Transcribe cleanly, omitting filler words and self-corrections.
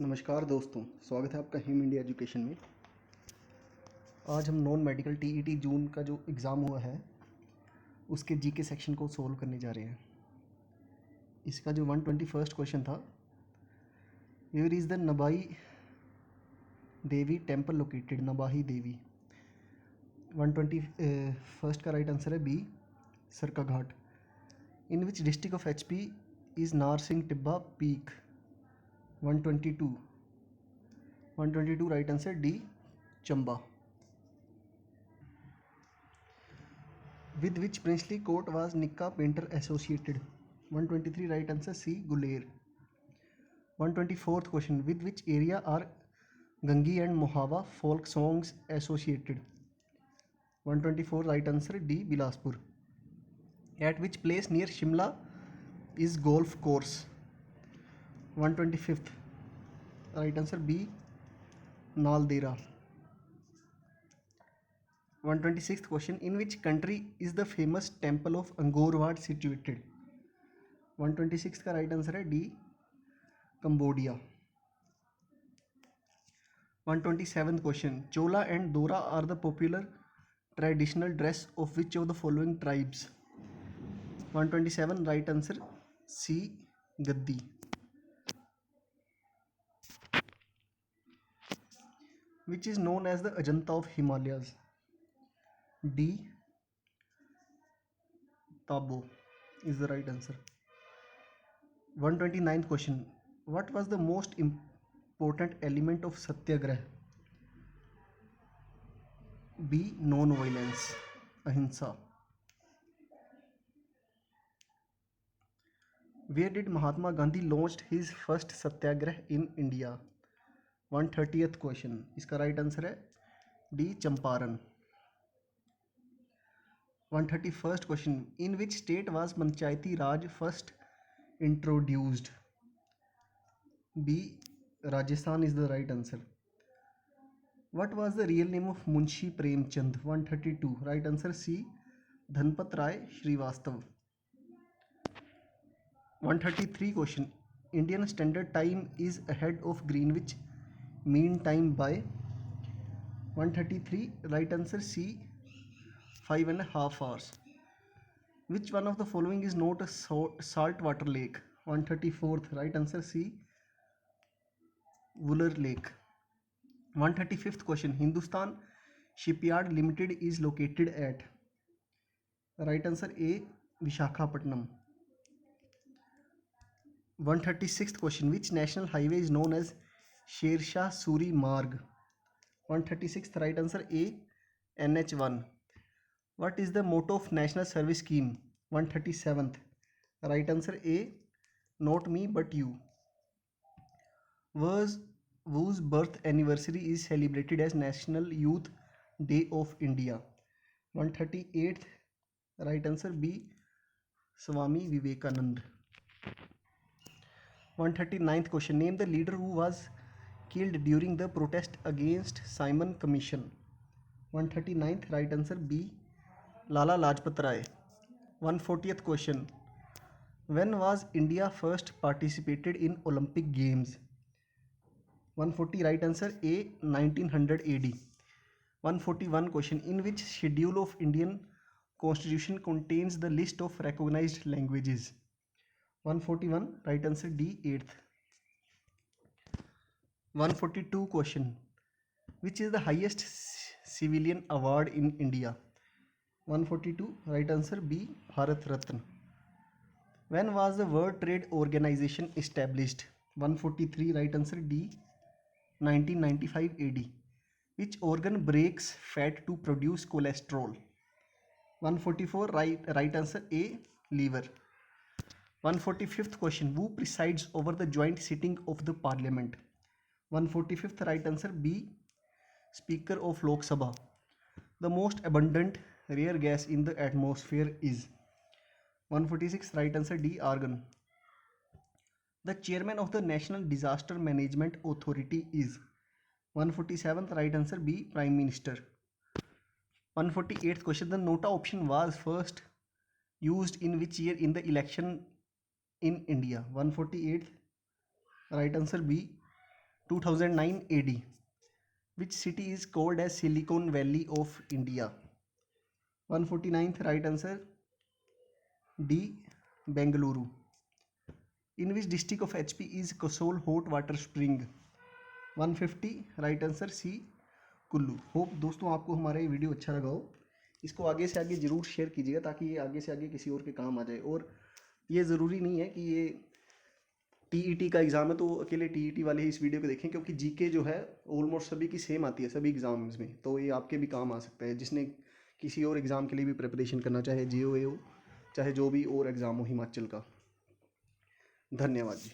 नमस्कार दोस्तों, स्वागत है आपका हिम इंडिया एजुकेशन में। आज हम नॉन मेडिकल टीईटी जून का जो एग्ज़ाम हुआ है उसके जीके सेक्शन को सोल्व करने जा रहे हैं। इसका जो 121st क्वेश्चन था, where is the Nabai Devi temple located, Nabahi Devi. 121st का राइट आंसर है B, Sarka Ghat. In which district of HP is Narsingh Tibba peak. 122 right answer D, Chamba. With which princely court was Nikka painter associated? 123 right answer C, Guler. 124th question, with which area are Gangi and Mohava folk songs associated? 124 right answer D, Bilaspur. At which place near Shimla is golf course? 125th right answer B, Naldera. 126th question, in which country is the famous temple of Angkor Wat situated? 126th का right answer है D, Cambodia. 127th question, chola and dora are the popular traditional dress of which of the following tribes? 127 right answer C, Gaddi. Which is known as the Ajanta of Himalayas? D, Tabo is the right answer. 129th question, what was the most important element of satyagrah? B, non-violence, ahimsa. Where did Mahatma Gandhi launched his first satyagrah in India? 130th question, इसका right answer है D, Champaran. 131st question, in which state was Panchayati Raj first introduced? B, Rajasthan is the right answer. What was the real name of Munshi Premchand? 132 right answer C, Dhanpat Rai Srivastav. 133 question, Indian Standard Time is ahead of Greenwich Mean Time by? 133 right answer C, 5.5 hours. Which one of the following is not a saltwater lake? 134th right answer C, Wooler Lake. 135th question, Hindustan Shipyard Limited is located at? Right answer A, Vishakhapatnam. 136th question, which national highway is known as Sher Shah Suri Marg? 136th right answer A, NH1. What is the motto of National Service Scheme? 137th right answer A, not me but you. Whose birth anniversary is celebrated as National Youth Day of India? 138th right answer B, Swami Vivekanand. 139th question, name the leader who was killed during the protest against Simon Commission. 139th right answer B, Lala Lajpat Rai. 140th question, when was India first participated in Olympic Games? 140 right answer A, 1900 AD. 141 question, in which schedule of Indian Constitution contains the list of recognized languages? 141 right answer D, 8th. 142 question, which is the highest civilian award in India? 142 right answer B, Bharat Ratna. When was the World Trade Organization established? 143 right answer D, 1995 AD. Which organ breaks fat to produce cholesterol? 144 right answer A, liver. 145th question, who presides over the joint sitting of the parliament? 145th right answer B, Speaker of Lok Sabha. The most abundant rare gas in the atmosphere is? 146 right answer D, argon. The chairman of the National Disaster Management Authority is? 147th right answer B, Prime Minister. 148th question, the nota option was first used in which year in the election in India? 148th right answer B, 2009 AD. Which city is called as Silicon Valley of India? 149th right answer D. Bengaluru. In which district of HP is Kasol hot water spring? 150 right answer C Kullu. Hope दोस्तों आपको हमारा ये video अच्छा लगा हो. इसको आगे से आगे ज़रूर शेयर कीजिएगा ताकि ये आगे से आगे किसी और के काम आ जाए. और ये ज़रूरी नहीं है कि ये टीईटी का एग्ज़ाम है तो अकेले टीईटी वाले ही इस वीडियो को देखें, क्योंकि जीके जो है ऑलमोस्ट सभी की सेम आती है सभी एग्ज़ाम्स में, तो ये आपके भी काम आ सकता है. जिसने किसी और एग्ज़ाम के लिए भी प्रिपरेशन करना चाहे, जीओए हो चाहे जो भी और एग्ज़ाम हो हिमाचल का. धन्यवाद जी.